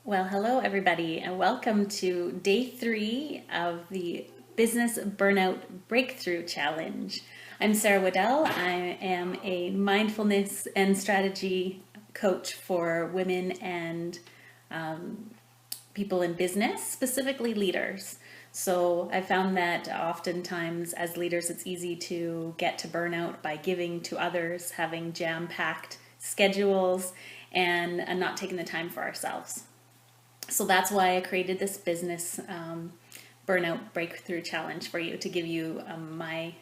Well, hello everybody, and welcome to day 3 of the Business Burnout Breakthrough Challenge. I'm Sarah Waddell. I am a mindfulness and strategy coach for women and people in business, specifically leaders. So I found that oftentimes as leaders, it's easy to get to burnout by giving to others, having jam-packed schedules, and not taking the time for ourselves. So that's why I created this business burnout breakthrough challenge for you to give you my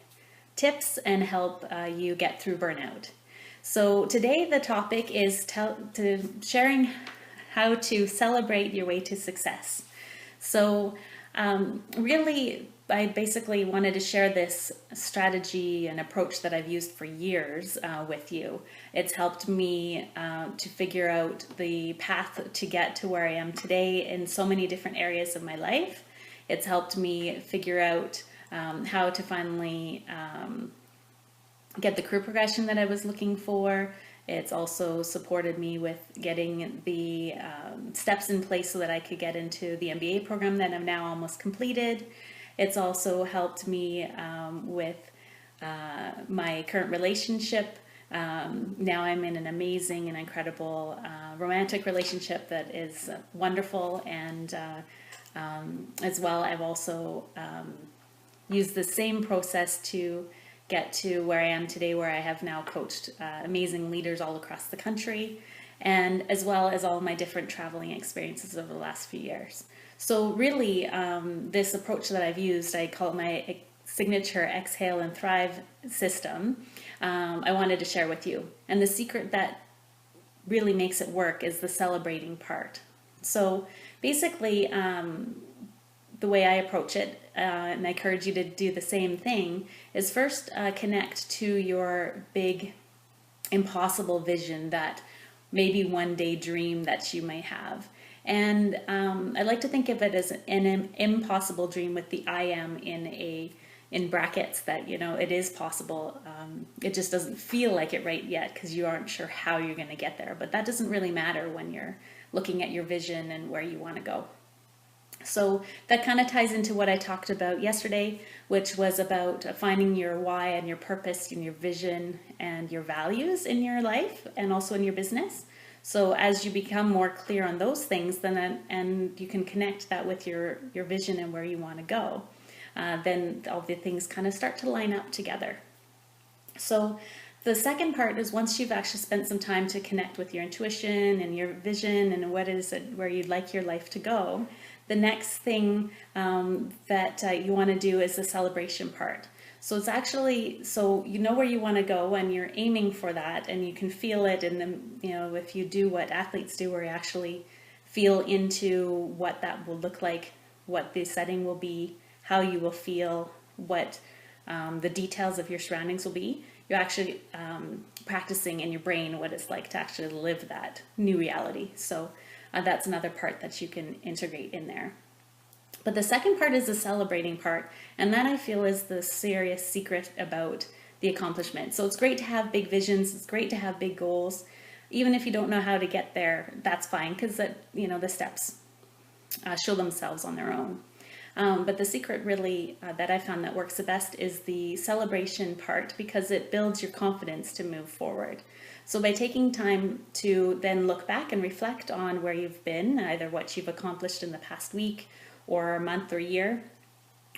tips and help you get through burnout. So today the topic is sharing how to celebrate your way to success. So really, I basically wanted to share this strategy and approach that I've used for years with you. It's helped me to figure out the path to get to where I am today in so many different areas of my life. It's helped me figure out how to finally get the career progression that I was looking for. It's also supported me with getting the steps in place so that I could get into the MBA program that I'm now almost completed. It's also helped me with my current relationship. Now I'm in an amazing and incredible romantic relationship that is wonderful. And as well, I've also used the same process to get to where I am today, where I have now coached amazing leaders all across the country, and as well as all my different traveling experiences over the last few years. So really, this approach that I've used, I call it my signature exhale and thrive system. I wanted to share with you. And the secret that really makes it work is the celebrating part. So basically, the way I approach it, and I encourage you to do the same thing, is first connect to your big impossible vision, that maybe one day dream that you may have. And I like to think of it as an impossible dream with the I am in brackets, that it is possible. It just doesn't feel like it right yet because you aren't sure how you're going to get there. But that doesn't really matter when you're looking at your vision and where you want to go. So that kind of ties into what I talked about yesterday, which was about finding your why and your purpose and your vision and your values in your life and also in your business. So as you become more clear on those things, and you can connect that with your vision and where you want to go, then all the things kind of start to line up together. So the second part is, once you've actually spent some time to connect with your intuition and your vision and what is it where you'd like your life to go, the next thing that you want to do is the celebration part. So it's actually, so you know where you want to go and you're aiming for that, and you can feel it. And then, if you do what athletes do, where you actually feel into what that will look like, what the setting will be, how you will feel, what the details of your surroundings will be, you're actually practicing in your brain what it's like to actually live that new reality. So that's another part that you can integrate in there. But the second part is the celebrating part, and that I feel is the serious secret about the accomplishment. So it's great to have big visions, it's great to have big goals. Even if you don't know how to get there, that's fine, because the steps show themselves on their own. But the secret really that I found that works the best is the celebration part, because it builds your confidence to move forward. So by taking time to then look back and reflect on where you've been, either what you've accomplished in the past week or month or year,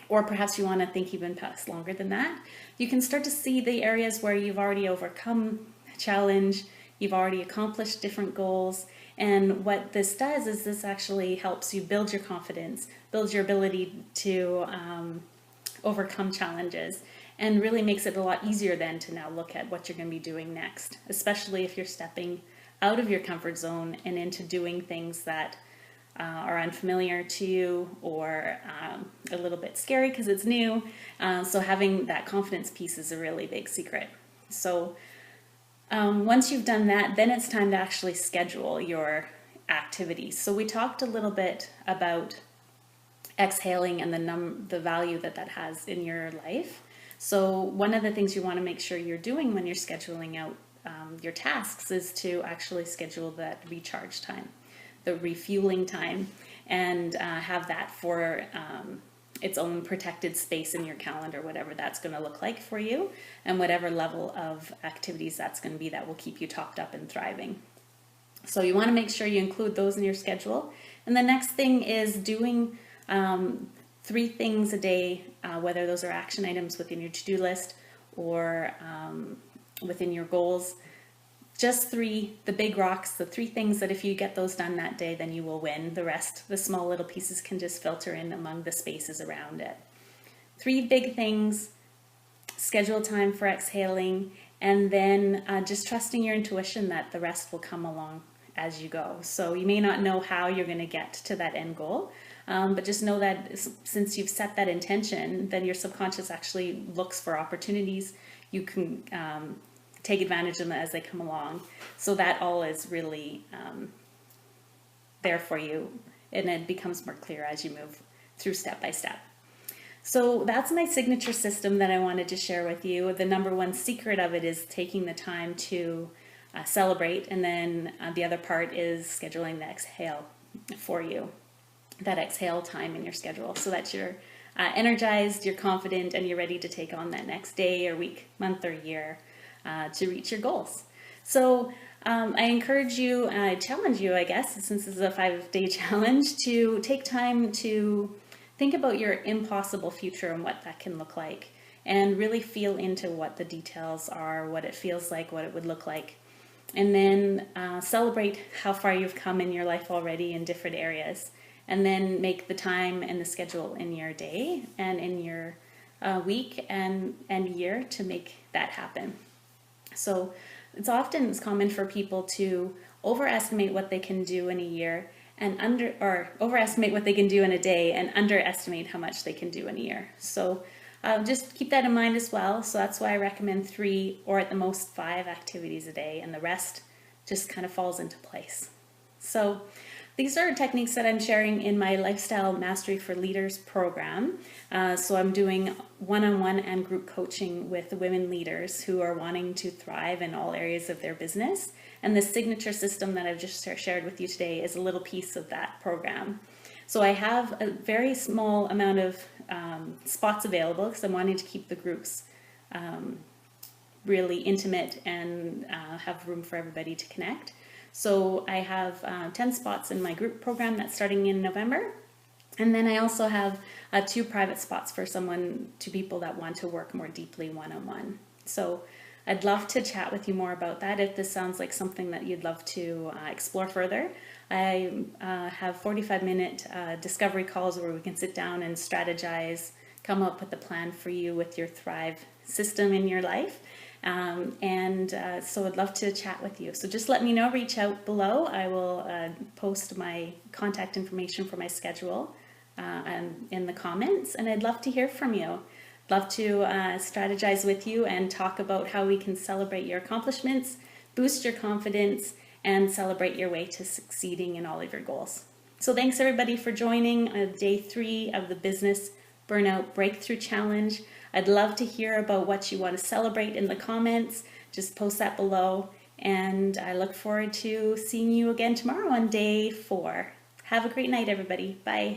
or perhaps you want to think even past longer than that, you can start to see the areas where you've already overcome a challenge, you've already accomplished different goals. And what this does is this actually helps you build your confidence, builds your ability to overcome challenges, and really makes it a lot easier then to now look at what you're going to be doing next, especially if you're stepping out of your comfort zone and into doing things that are unfamiliar to you, or a little bit scary because it's new. So having that confidence piece is a really big secret. So once you've done that, then it's time to actually schedule your activities. So we talked a little bit about exhaling and the value that has in your life. So one of the things you want to make sure you're doing when you're scheduling out your tasks is to actually schedule that recharge time. the refueling time, and have that for its own protected space in your calendar, whatever that's going to look like for you, and whatever level of activities that's going to be that will keep you topped up and thriving. So you want to make sure you include those in your schedule. And the next thing is doing 3 things a day, whether those are action items within your to-do list or within your goals. Just 3, the big rocks, the 3 things that if you get those done that day, then you will win. The rest, the small little pieces, can just filter in among the spaces around it. 3 big things, schedule time for exhaling, and then just trusting your intuition that the rest will come along as you go. So you may not know how you're going to get to that end goal, but just know that since you've set that intention, then your subconscious actually looks for opportunities. You can take advantage of them as they come along. So that all is really there for you, and it becomes more clear as you move through step by step. So that's my signature system that I wanted to share with you. The number one secret of it is taking the time to celebrate, and then the other part is scheduling the exhale for you, that exhale time in your schedule, so that you're energized, you're confident, and you're ready to take on that next day or week, month or year to reach your goals. So I encourage you, I challenge you, I guess, since this is a 5-day challenge, to take time to think about your impossible future and what that can look like, and really feel into what the details are, what it feels like, what it would look like. And then celebrate how far you've come in your life already in different areas. And then make the time and the schedule in your day and in your week and year to make that happen. So it's common for people to overestimate what they can do in a year and overestimate what they can do in a day and underestimate how much they can do in a year. So just keep that in mind as well. So that's why I recommend 3 or at the most 5 activities a day, and the rest just kind of falls into place. So these are techniques that I'm sharing in my Lifestyle Mastery for Leaders program. So I'm doing one-on-one and group coaching with women leaders who are wanting to thrive in all areas of their business. And the signature system that I've just shared with you today is a little piece of that program. So I have a very small amount of spots available because I'm wanting to keep the groups really intimate and have room for everybody to connect. So I have 10 spots in my group program that's starting in November. And then I also have 2 private spots for people that want to work more deeply one-on-one. So I'd love to chat with you more about that if this sounds like something that you'd love to explore further. I have 45-minute discovery calls where we can sit down and strategize, come up with a plan for you with your Thrive system in your life. So I'd love to chat with you. So just let me know, reach out below. I will post my contact information for my schedule and in the comments, and I'd love to hear from you. Love to strategize with you and talk about how we can celebrate your accomplishments, boost your confidence, and celebrate your way to succeeding in all of your goals. So thanks everybody for joining day 3 of the Business Burnout Breakthrough Challenge. I'd love to hear about what you want to celebrate in the comments. Just post that below, and I look forward to seeing you again tomorrow on day 4. Have a great night, everybody. Bye.